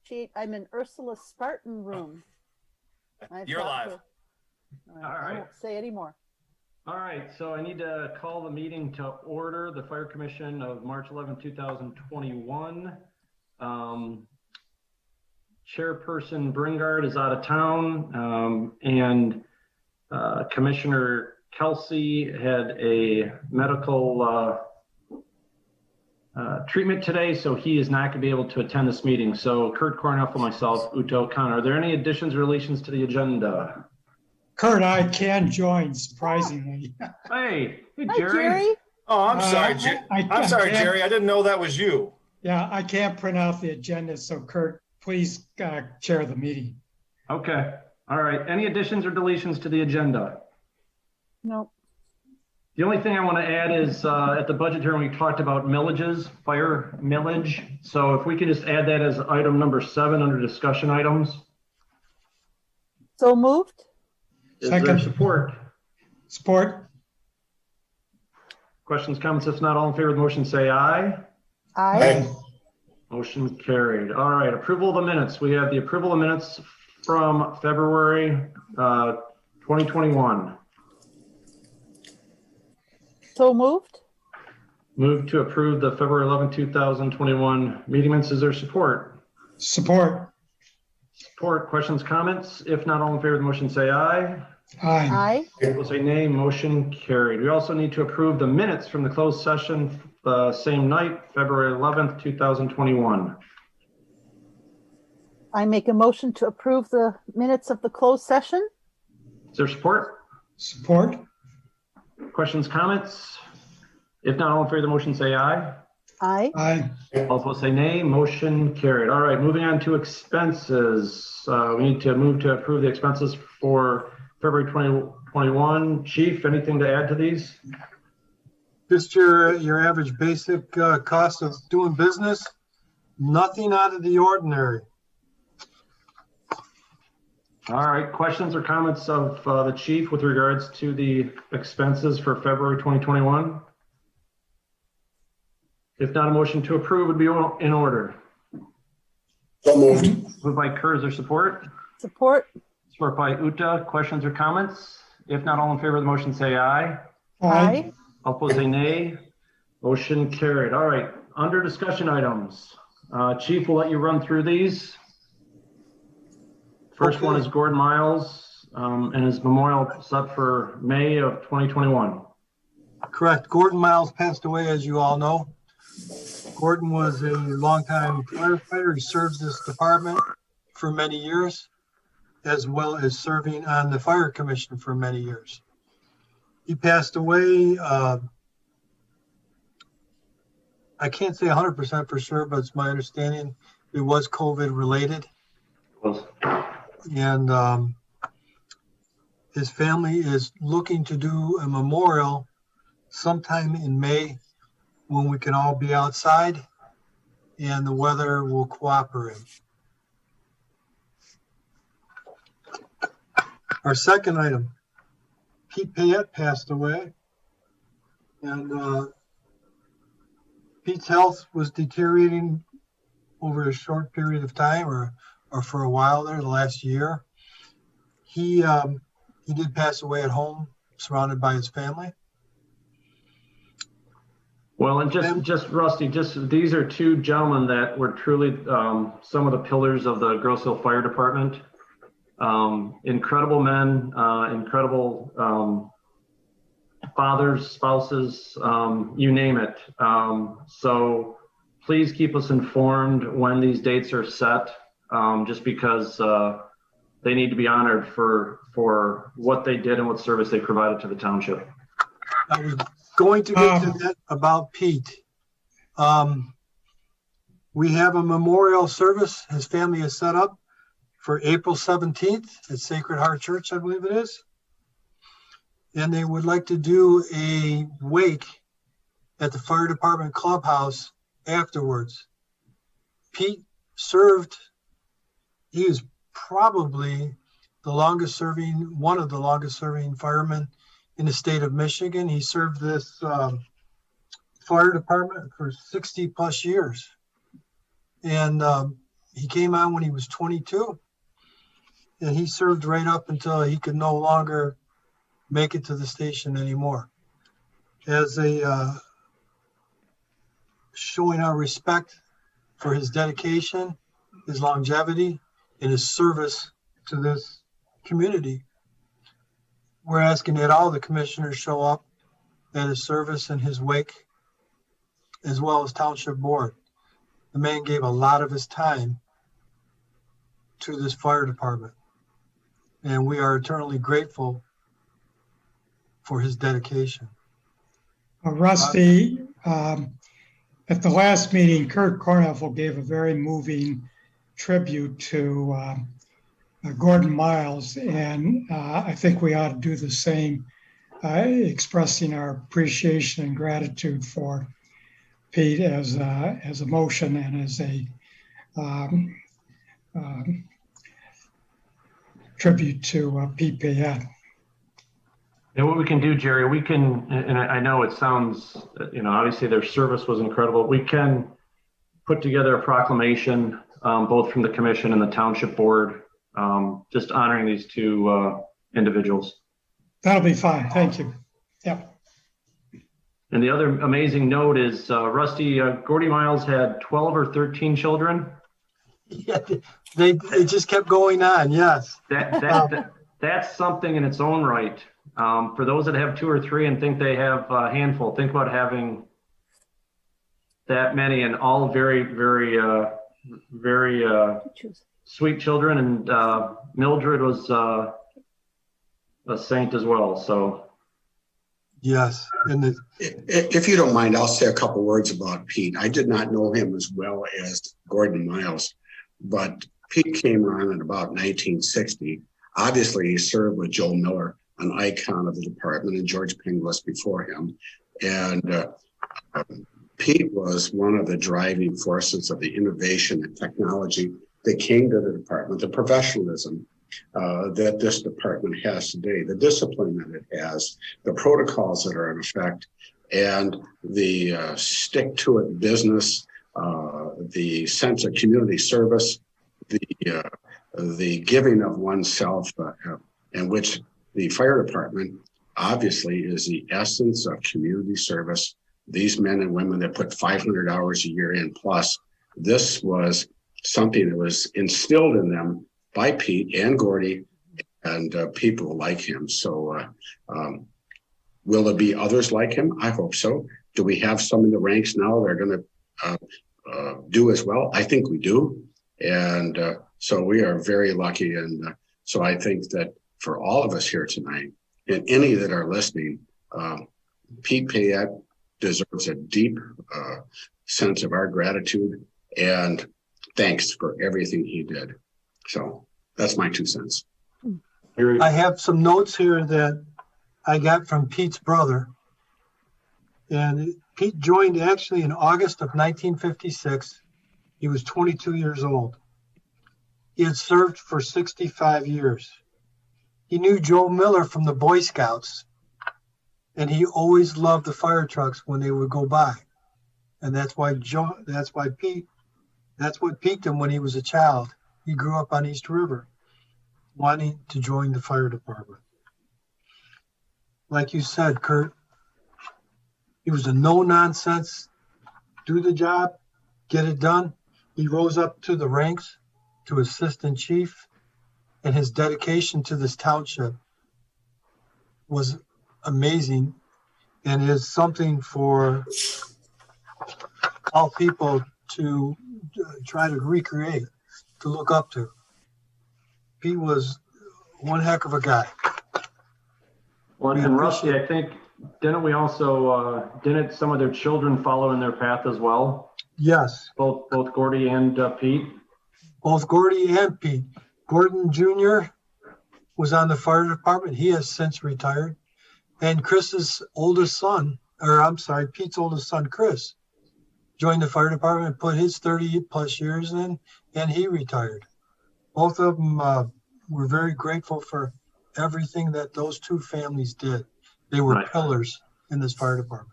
Sheet. I'm in Ursula Spartan room. You're live. All right. I won't say any more. All right, so I need to call the meeting to order, the Fire Commission of March 11, 2021. Chairperson Bringard is out of town, and Commissioner Kelsey had a medical treatment today, so he is not going to be able to attend this meeting. So Kurt Cornell and myself, Uta O'Connor. Are there any additions or relations to the agenda? Kurt, I can join, surprisingly. Hey, Hi, Jerry. Jerry. Oh, I'm sorry, I'm sorry, Jerry. I didn't know that was you. Yeah, I can't print out the agenda, so Kurt, please chair the meeting. Okay. All right. Any additions or deletions to the agenda? No. The only thing I want to add is at the budget hearing, we talked about millages, fire millage. So if we could just add that as item number 7 under discussion items. So moved. Is there support? Support. Questions, comments? If not, all in favor of the motion, say aye. Aye. Motion carried. All right. Approval of the minutes. We have the approval of minutes from February 2021. So moved. Move to approve the February 11, 2021 meeting minutes. Is there support? Support. Support. Questions, comments? If not, all in favor of the motion, say aye. Aye. Aye. We'll say nay. Motion carried. We also need to approve the minutes from the closed session same night, February 11th, 2021. I make a motion to approve the minutes of the closed session. Is there support? Support. Questions, comments? If not, all in favor of the motion, say aye. Aye. Aye. All opposed, say nay. Motion carried. All right, moving on to expenses. We need to move to approve the expenses for February 2021. Chief, anything to add to these? Just your average basic cost of doing business. Nothing out of the ordinary. All right, questions or comments of the chief with regards to the expenses for February 2021? If not, a motion to approve would be in order. So moved. Moved by Kurt, is there support? Support. Support by Uta. Questions or comments? If not, all in favor of the motion, say aye. Aye. All opposed, say nay. Motion carried. All right, under discussion items. Chief, will let you run through these. First one is Gordon Miles and his memorial set for May of 2021. Correct. Gordon Miles passed away, as you all know. Gordon was a longtime firefighter. He served this department for many years, as well as serving on the fire commission for many years. He passed away. I can't say 100% for sure, but it's my understanding it was COVID related. And his family is looking to do a memorial sometime in May when we can all be outside and the weather will cooperate. Our second item, Pete Payette passed away, and Pete's health was deteriorating over a short period of time, or for a while there, the last year. He did pass away at home, surrounded by his family. Well, and just Rusty, these are two gentlemen that were truly some of the pillars of the Grosse Ile Fire Department. Incredible men, incredible fathers, spouses, you name it. So please keep us informed when these dates are set, just because they need to be honored for what they did and what service they provided to the township. I was going to get to that about Pete. We have a memorial service his family has set up for April 17th at Sacred Heart Church, I believe it is. And they would like to do a wake at the fire department clubhouse afterwards. Pete served, he was probably one of the longest serving firemen in the state of Michigan. He served this fire department for 60 plus years. And he came on when he was 22, and he served right up until he could no longer make it to the station anymore. As a showing our respect for his dedication, his longevity, and his service to this community, we're asking that all the commissioners show up at his service and his wake, as well as Township Board. The man gave a lot of his time to this fire department, and we are eternally grateful for his dedication. Rusty, at the last meeting, Kurt Cornhoffel gave a very moving tribute to Gordon Miles, and I think we ought to do the same, expressing our appreciation and gratitude for Pete as a motion and as a tribute to Pete Payette. And what we can do, Jerry, we can, and I know it sounds, obviously their service was incredible. We can put together a proclamation, both from the commission and the township board, just honoring these two individuals. That'll be fine. Thank you. Yep. And the other amazing note is, Rusty, Gordy Miles had 12 or 13 children. Yeah, they just kept going on. Yes. That's something in its own right. For those that have 2 or 3 and think they have a handful, think about having that many, and all very, very, very sweet children. And Mildred was a saint as well. So, yes. And if you don't mind, I'll say a couple words about Pete. I did not know him as well as Gordon Miles, but Pete came on in about 1960. Obviously, he served with Joe Miller, an icon of the department, and George Pinglis before him. And Pete was one of the driving forces of the innovation and technology that came to the department, the professionalism that this department has today, the discipline that it has, the protocols that are in effect, and the stick-to-it business, the sense of community service, the giving of oneself, in which the fire department obviously is the essence of community service. These men and women that put 500 hours a year in plus, this was something that was instilled in them by Pete and Gordy and people like him. So will there be others like him? I hope so. Do we have some in the ranks now that are going to do as well? I think we do. And so we are very lucky. And so I think that for all of us here tonight, and any that are listening, Pete Payette deserves a deep sense of our gratitude and thanks for everything he did. So that's my 2 cents. I have some notes here that I got from Pete's brother. And Pete joined actually in August of 1956. He was 22 years old. He had served for 65 years. He knew Joe Miller from the Boy Scouts, and he always loved the fire trucks when they would go by. And that's what piqued him when he was a child. He grew up on East River, wanting to join the fire department. Like you said, Kurt, he was a no-nonsense, do the job, get it done. He rose up to the ranks to assistant chief, and his dedication to this township was amazing and is something for all people to try to recreate, to look up to. He was one heck of a guy. Well, and Rusty, I think, didn't some of their children follow in their path as well? Yes. Both Gordy and Pete? Both Gordy and Pete. Gordon Jr. was on the fire department. He has since retired. And Pete's oldest son, Chris, joined the fire department, put his 30 plus years in, and he retired. Both of them were very grateful for everything that those two families did. They were pillars in this fire department.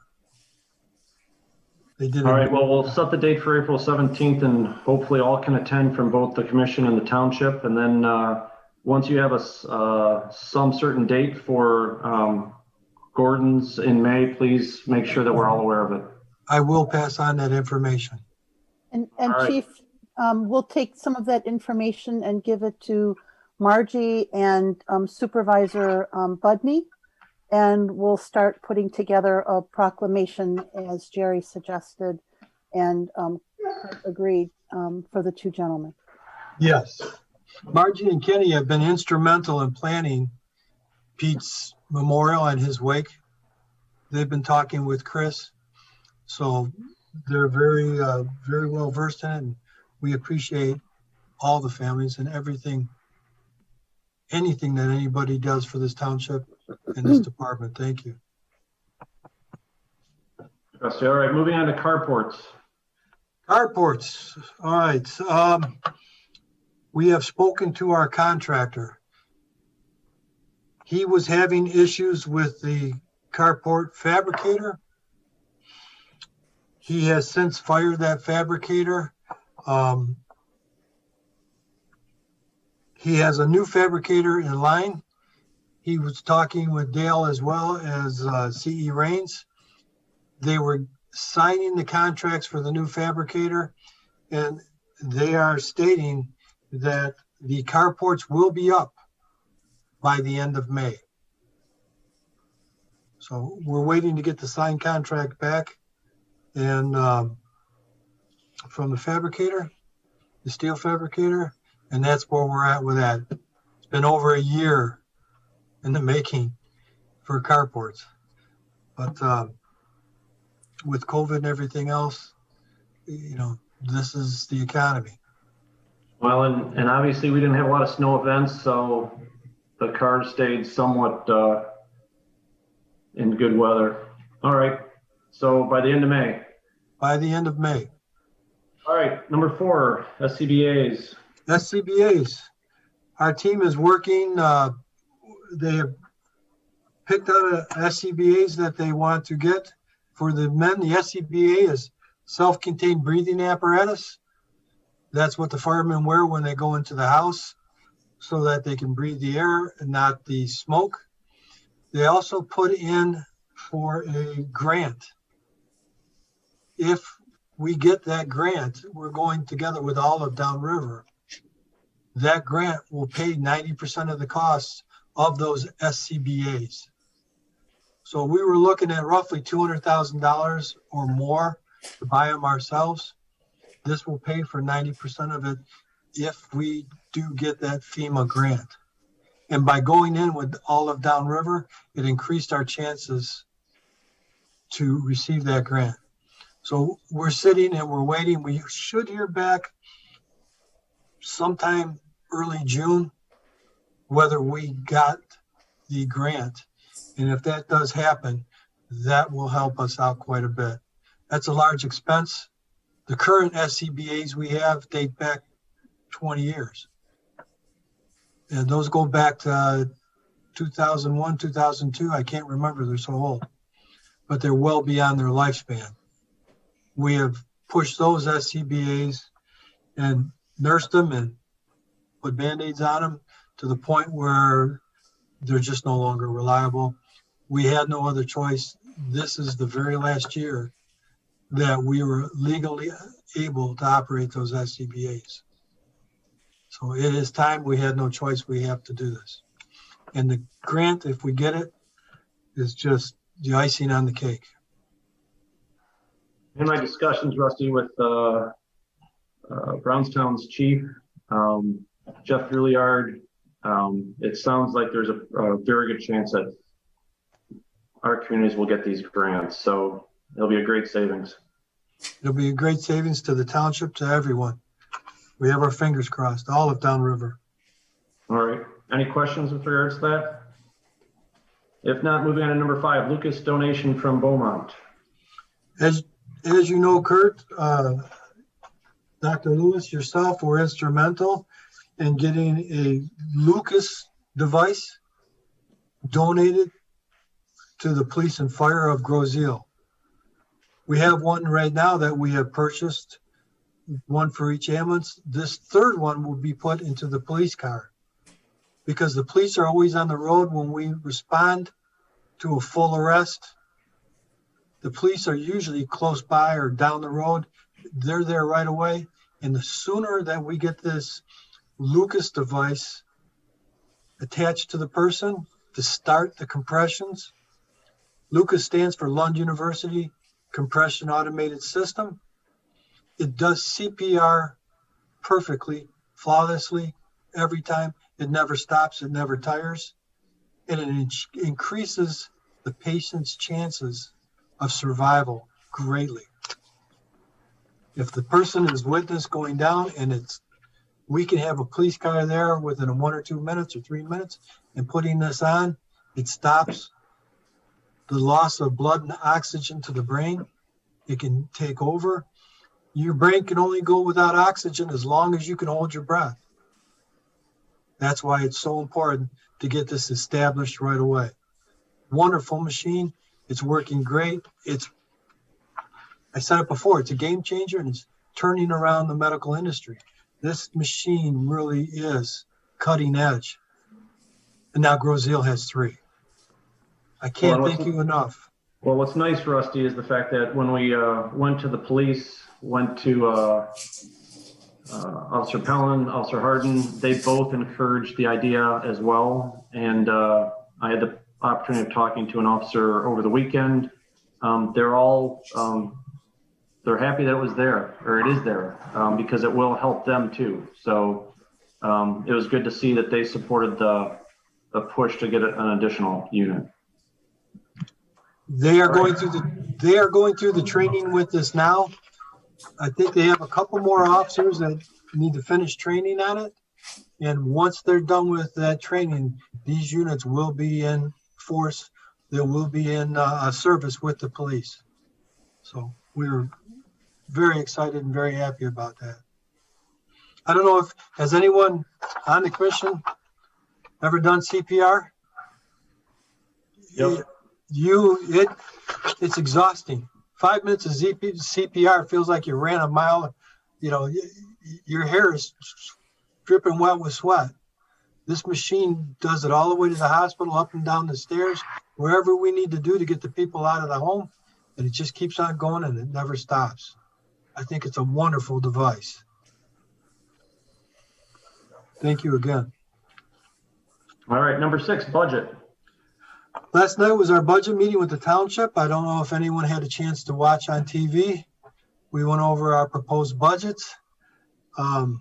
They did. All right, well, we'll set the date for April 17th, and hopefully all can attend from both the commission and the township. And then once you have some certain date for Gordon's in May, please make sure that we're all aware of it. I will pass on that information. And right. Chief, we'll take some of that information and give it to Margie and Supervisor Budney, and we'll start putting together a proclamation as Jerry suggested and agreed for the two gentlemen. Yes. Margie and Kenny have been instrumental in planning Pete's memorial and his wake. They've been talking with Chris, so they're very well versed in it, and we appreciate all the families and anything that anybody does for this township and this department. Thank you. All right, moving on to carports. Carports. All right. We have spoken to our contractor. He was having issues with the carport fabricator. He has since fired that fabricator. He has a new fabricator in line. He was talking with Dale as well as CE Rains. They were signing the contracts for the new fabricator, and they are stating that the carports will be up by the end of May. So we're waiting to get the signed contract back and from the fabricator, the steel fabricator, and that's where we're at with that. It's been over a year in the making for carports, but with COVID and everything else, you know, this is the economy. Well, and obviously we didn't have a lot of snow events, so the cars stayed somewhat in good weather. All right, so by the end of May. By the end of May. All right, number 4, SCBA's. SCBA's. Our team is working. They have picked out SCBA's that they want to get for the men. The SCBA is self-contained breathing apparatus. That's what the firemen wear when they go into the house so that they can breathe the air and not the smoke. They also put in for a grant. If we get that grant, we're going together with Olive Downriver. That grant will pay 90% of the costs of those SCBA's. So we were looking at roughly $200,000 or more to buy them ourselves. This will pay for 90% of it if we do get that FEMA grant. And by going in with Olive Downriver, it increased our chances to receive that grant. So we're sitting and we're waiting. We should hear back sometime early June whether we got the grant. And if that does happen, that will help us out quite a bit. That's a large expense. The current SCBA's we have date back 20 years. And those go back to 2001, 2002. I can't remember, they're so old. But they're well beyond their lifespan. We have pushed those SCBA's and nursed them and put Band-Aids on them to the point where they're just no longer reliable. We had no other choice. This is the very last year that we were legally able to operate those SCBA's. So it is time. We had no choice. We have to do this. And the grant, if we get it, is just the icing on the cake. In my discussions, Rusty, with Brownstown's chief, Jeff Hilliard, it sounds like there's a very good chance that our communities will get these grants. So it'll be a great savings. It'll be a great savings to the township, to everyone. We have our fingers crossed, all of Downriver. All right. Any questions with regards to that? If not, moving on to number 5, Lucas donation from Beaumont. As you know, Kurt, Dr. Lewis, yourself were instrumental in getting a Lucas device donated to the police and fire of Grosse Ile. We have one right now that we have purchased, one for each ambulance. This third one will be put into the police car because the police are always on the road when we respond to a full arrest. The police are usually close by or down the road. They're there right away. And the sooner that we get this Lucas device attached to the person to start the compressions, Lucas stands for Lund University Compression Automated System. It does CPR perfectly, flawlessly, every time. It never stops, it never tires. And it increases the patient's chances of survival greatly. If the person is witness going down and we can have a police car there within 1 or 2 minutes or 3 minutes and putting this on, it stops the loss of blood and oxygen to the brain. It can take over. Your brain can only go without oxygen as long as you can hold your breath. That's why it's so important to get this established right away. Wonderful machine. It's working great. I said it before, it's a game changer and it's turning around the medical industry. This machine really is cutting edge. And now Grosjean has 3. I can't thank you enough. Well, what's nice, Rusty, is the fact that when we went to the police, went to Officer Pellin, Officer Harden, they both encouraged the idea as well. And I had the opportunity of talking to an officer over the weekend. They're all they're happy that it was there, or it is there, because it will help them too. So it was good to see that they supported the push to get an additional unit. They are going through the training with this now. I think they have a couple more officers that need to finish training on it. And once they're done with that training, these units will be in force. They will be in service with the police. So we're very excited and very happy about that. I don't know has anyone on the commission ever done CPR? Yep. It's exhausting. 5 minutes of CPR feels like you ran a mile. Your hair is dripping wet with sweat. This machine does it all the way to the hospital, up and down the stairs, wherever we need to do to get the people out of the home. And it just keeps on going and it never stops. I think it's a wonderful device. Thank you again. All right, number 6, budget. Last night was our budget meeting with the township. I don't know if anyone had a chance to watch on TV. We went over our proposed budgets. We're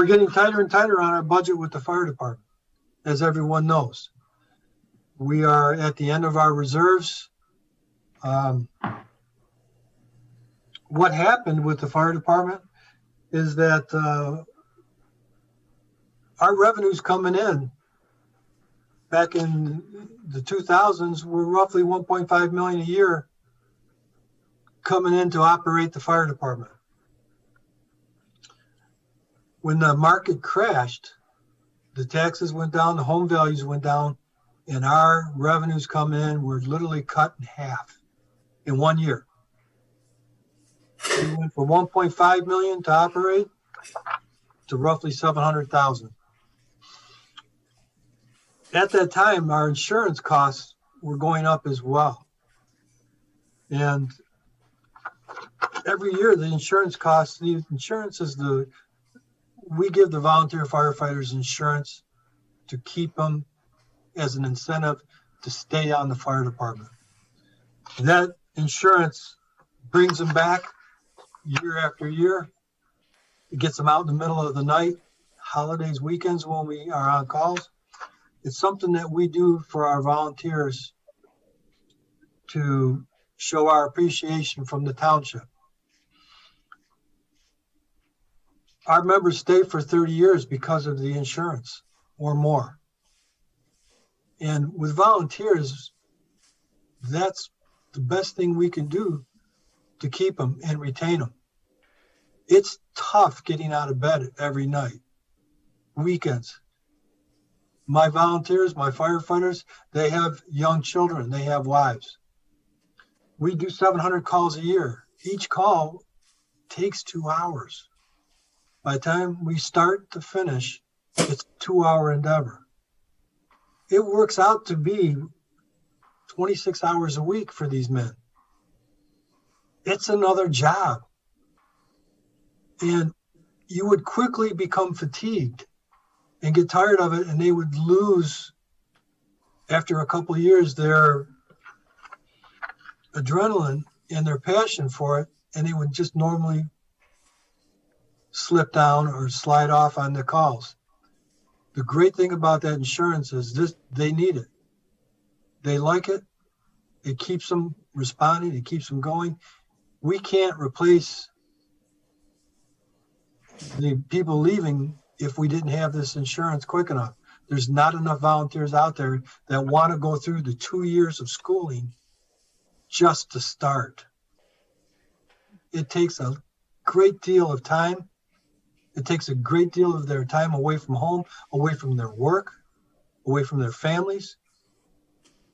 getting tighter and tighter on our budget with the fire department, as everyone knows. We are at the end of our reserves. What happened with the fire department is that our revenues coming in back in the 2000s were roughly 1.5 million a year coming in to operate the fire department. When the market crashed, the taxes went down, the home values went down, and our revenues come in were literally cut in half in 1 year. We went from 1.5 million to operate to roughly 700,000. At that time, our insurance costs were going up as well. And every year, the insurance costs, we give the volunteer firefighters insurance to keep them as an incentive to stay on the fire department. And that insurance brings them back year after year. It gets them out in the middle of the night, holidays, weekends when we are on calls. It's something that we do for our volunteers to show our appreciation from the township. Our members stay for 30 years because of the insurance or more. And with volunteers, that's the best thing we can do to keep them and retain them. It's tough getting out of bed every night, weekends. My volunteers, my firefighters, they have young children, they have wives. We do 700 calls a year. Each call takes 2 hours. By the time we start to finish, it's a 2-hour endeavor. It works out to be 26 hours a week for these men. It's another job. And you would quickly become fatigued and get tired of it, and they would lose, after a couple of years, their adrenaline and their passion for it, and they would just normally slip down or slide off on the calls. The great thing about that insurance is this: they need it. They like it. It keeps them responding. It keeps them going. We can't replace the people leaving if we didn't have this insurance quick enough. There's not enough volunteers out there that want to go through the 2 years of schooling just to start. It takes a great deal of time. It takes a great deal of their time away from home, away from their work, away from their families,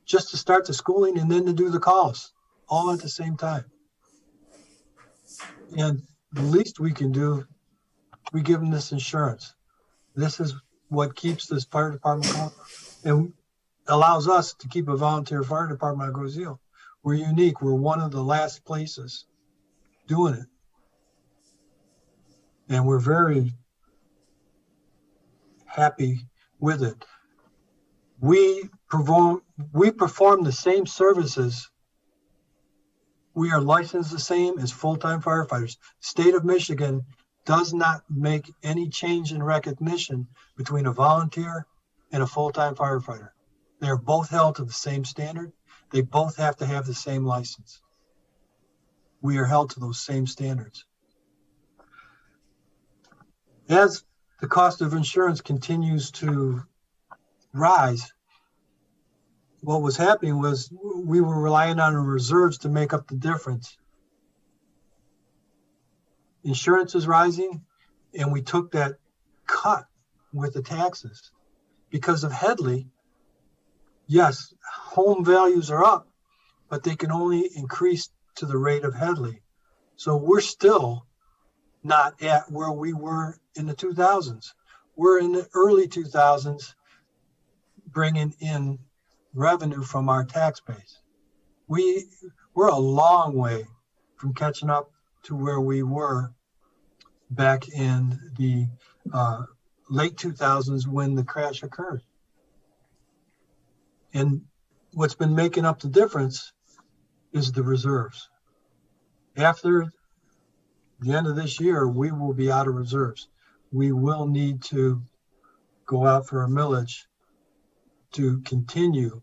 just to start the schooling and then to do the calls all at the same time. And the least we can do, we give them this insurance. This is what keeps this fire department going and allows us to keep a volunteer fire department at Grosse Ile. We're unique. We're one of the last places doing it. And we're very happy with it. We perform the same services. We are licensed the same as full-time firefighters. State of Michigan does not make any change in recognition between a volunteer and a full-time firefighter. They're both held to the same standard. They both have to have the same license. We are held to those same standards. As the cost of insurance continues to rise, what was happening was we were relying on our reserves to make up the difference. Insurance is rising, and we took that cut with the taxes. Because of Headley, yes, home values are up, but they can only increase to the rate of Headley. So we're still not at where we were in the 2000s. We're in the early 2000s bringing in revenue from our tax base. We're a long way from catching up to where we were back in the late 2000s when the crash occurred. And what's been making up the difference is the reserves. After the end of this year, we will be out of reserves. We will need to go out for a millage to continue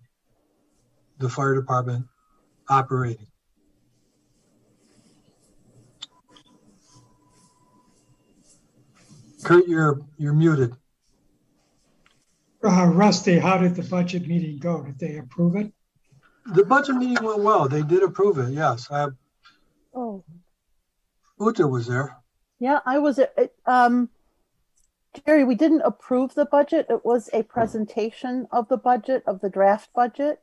the fire department operating. Kurt, you're muted. Rusty, how did the budget meeting go? Did they approve it? The budget meeting went well. They did approve it, yes. Oh, Uta was there. yeah, I was. Jerry, we didn't approve the budget. It was a presentation of the budget, of the draft budget.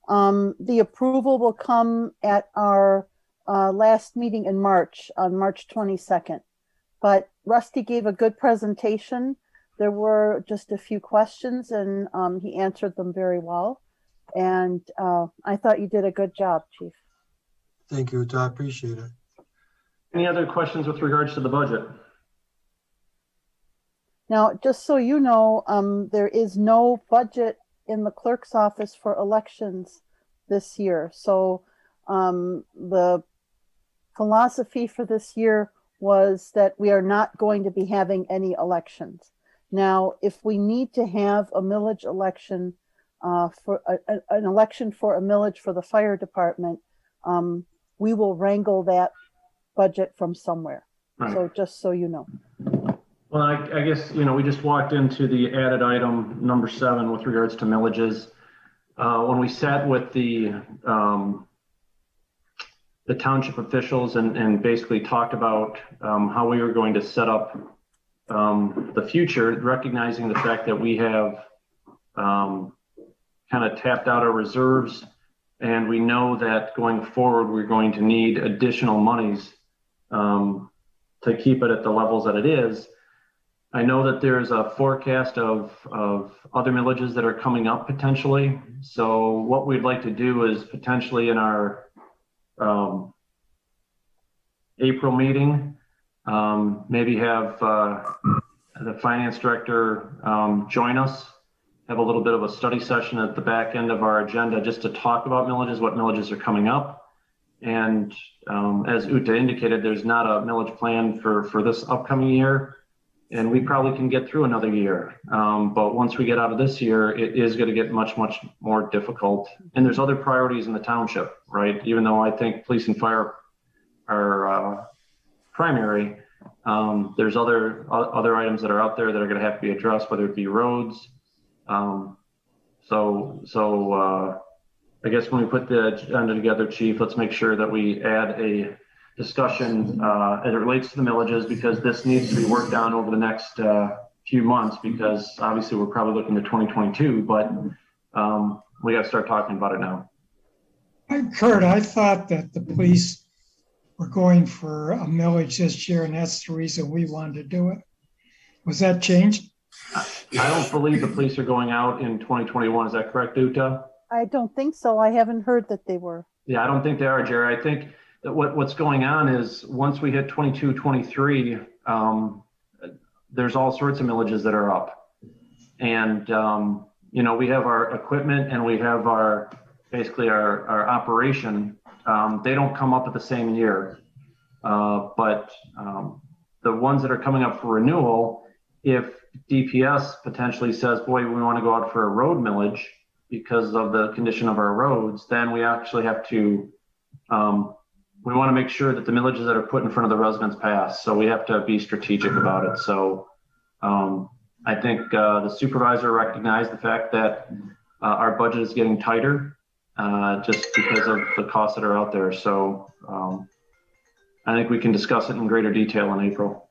The approval will come at our last meeting in March, on March 22nd. But Rusty gave a good presentation. There were just a few questions, and he answered them very well. And I thought you did a good job, Chief. Thank you, Uta. I appreciate it. Any other questions with regards to the budget? Now, just so you know, there is no budget in the clerk's office for elections this year. So the philosophy for this year was that we are not going to be having any elections. Now, if we need to have a millage election for an election for a millage for the fire department, we will wrangle that budget from somewhere. Right. So just so you know. Well, I guess, we just walked into the added item number 7 with regards to millages. When we sat with the township officials and basically talked about how we were going to set up the future, recognizing the fact that we have kind of tapped out our reserves And we know that going forward, we're going to need additional monies to keep it at the levels that it is. I know that there's a forecast of other millages that are coming up potentially. So what we'd like to do is potentially in our April meeting, maybe have the finance director join us, have a little bit of a study session at the back end of our agenda just to talk about millages, what millages are coming up. And as Uta indicated, there's not a millage plan for this upcoming year, and we probably can get through another year. But once we get out of this year, it is going to get much, much more difficult. And there's other priorities in the township, right? Even though I think police and fire are primary, there's other items that are out there that are going to have to be addressed, whether it be roads. I guess when we put the agenda together, Chief, let's make sure that we add a discussion as it relates to the millages, because this needs to be worked on over the next few months, because obviously we're probably looking to 2022, but we got to start talking about it now. Kurt, I thought that the police were going for a millage this year, and that's the reason we wanted to do it. Was that changed? I don't believe the police are going out in 2021. Is that correct, Uta? I don't think so. I haven't heard that they were. Yeah, I don't think they are, Jerry. I think that what's going on is once we hit 22, 23, there's all sorts of millages that are up. And, you know, we have our equipment and we have basically our operation. They don't come up at the same year. But the ones that are coming up for renewal, if DPS potentially says, boy, we want to go out for a road millage because of the condition of our roads, then we actually have to, we want to make sure that the millages that are put in front of the residents pass. So we have to be strategic about it. So I think the supervisor recognized the fact that our budget is getting tighter just because of the costs that are out there. So I think we can discuss it in greater detail in April.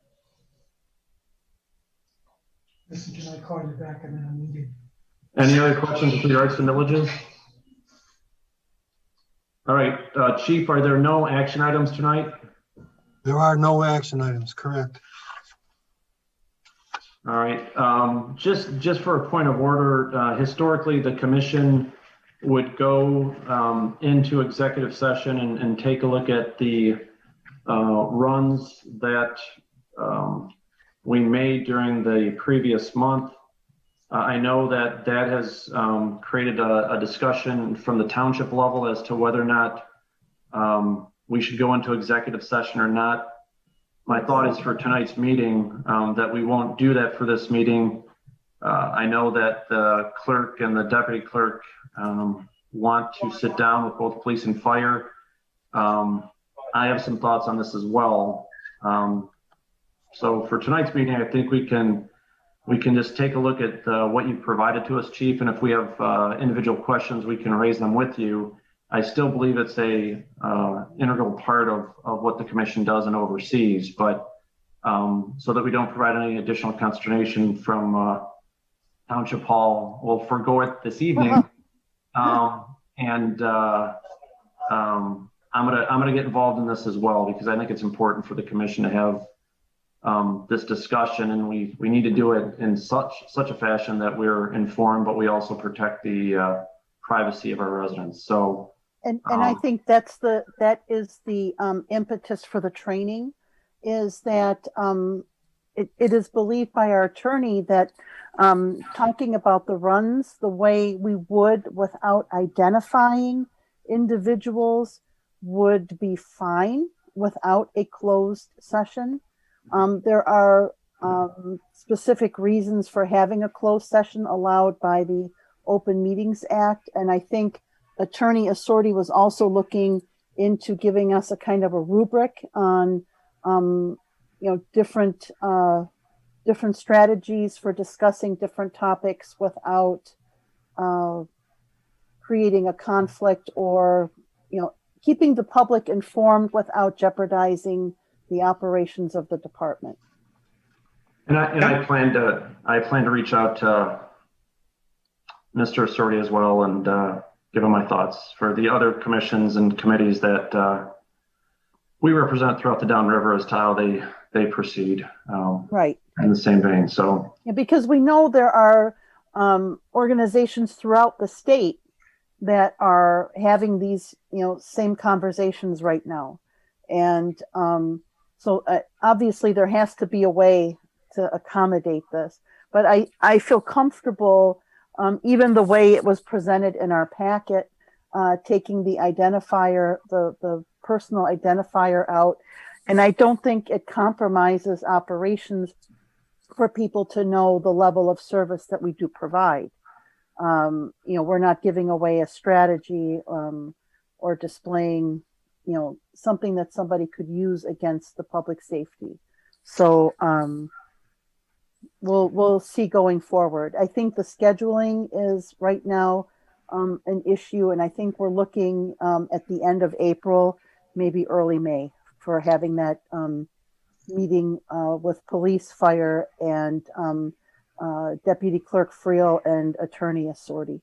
Listen, can I call you back in a meeting? Any other questions with regards to millages? All right, Chief, are there no action items tonight? There are no action items, correct. All right, just for a point of order, historically the commission would go into executive session and take a look at the runs that we made during the previous month. I know that has created a discussion from the township level as to whether or not we should go into executive session or not. My thought is for tonight's meeting that we won't do that for this meeting. I know that the clerk and the deputy clerk want to sit down with both police and fire. I have some thoughts on this as well. So for tonight's meeting, I think we can just take a look at what you've provided to us, Chief, and if we have individual questions, we can raise them with you. I still believe it's a integral part of what the commission does and oversees, but so that we don't provide any additional consternation from Township Hall, we'll forego it this evening. And I'm gonna get involved in this as well, because I think it's important for the commission to have this discussion, and we need to do it in such a fashion that we're informed, but we also protect the privacy of our residents. So, and I think that is the impetus for the training, is that it is believed by our attorney that talking about the runs the way we would without identifying individuals would be fine without a closed session. There are specific reasons for having a closed session allowed by the Open Meetings Act. And I think Attorney Assorti was also looking into giving us a kind of a rubric on, different strategies for discussing different topics without creating a conflict, or, keeping the public informed without jeopardizing the operations of the department. And I plan to reach out to Mr. Assorti as well, and give them my thoughts for the other commissions and committees that we represent throughout the downriver as to how they proceed. Right. In the same vein. So yeah, because we know there are organizations throughout the state that are having these, same conversations right now. And so obviously there has to be a way to accommodate this. But I feel comfortable, even the way it was presented in our packet, taking the identifier, the personal identifier out. And I don't think it compromises operations for people to know the level of service that we do provide. We're not giving away a strategy or displaying, something that somebody could use against the public safety. So we'll see going forward. I think the scheduling is right now an issue, and I think we're looking at the end of April, maybe early May, for having that meeting with police, fire, and Deputy Clerk Friel and Attorney Assorti.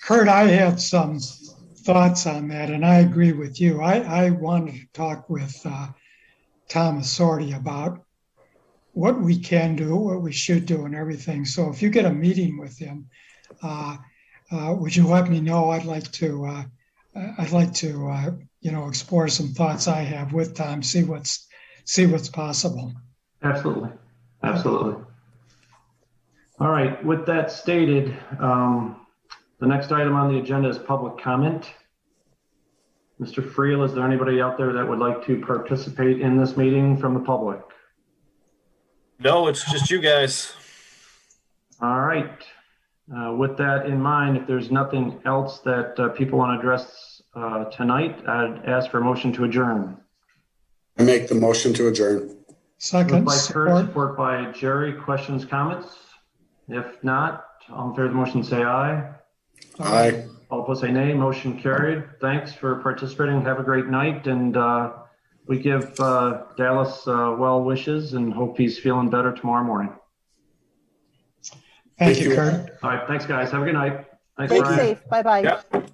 Kurt, I had some thoughts on that, and I agree with you. I wanted to talk with Tom Assorti about what we can do, what we should do, and everything. So if you get a meeting with him, would you let me know? I'd like to explore some thoughts I have with Tom, see what's possible. Absolutely. All right, with that stated, the next item on the agenda is public comment. Mr. Friel, is there anybody out there that would like to participate in this meeting from the public? No, it's just you guys. All right. With that in mind, if there's nothing else that people want to address tonight, I'd ask for a motion to adjourn. I make the motion to adjourn. Second. By Kurt, support by Jerry. Questions, comments? If not, all in favor of the motion say aye. Aye. All opposed say nay. Motion carried. Thanks for participating. Have a great night. And we give Dallas well wishes and hope he's feeling better tomorrow morning. Thank you, Kurt. All right. Thanks, guys. Have a good night. Thanks, Stay Brian. safe. Bye-bye. Yep.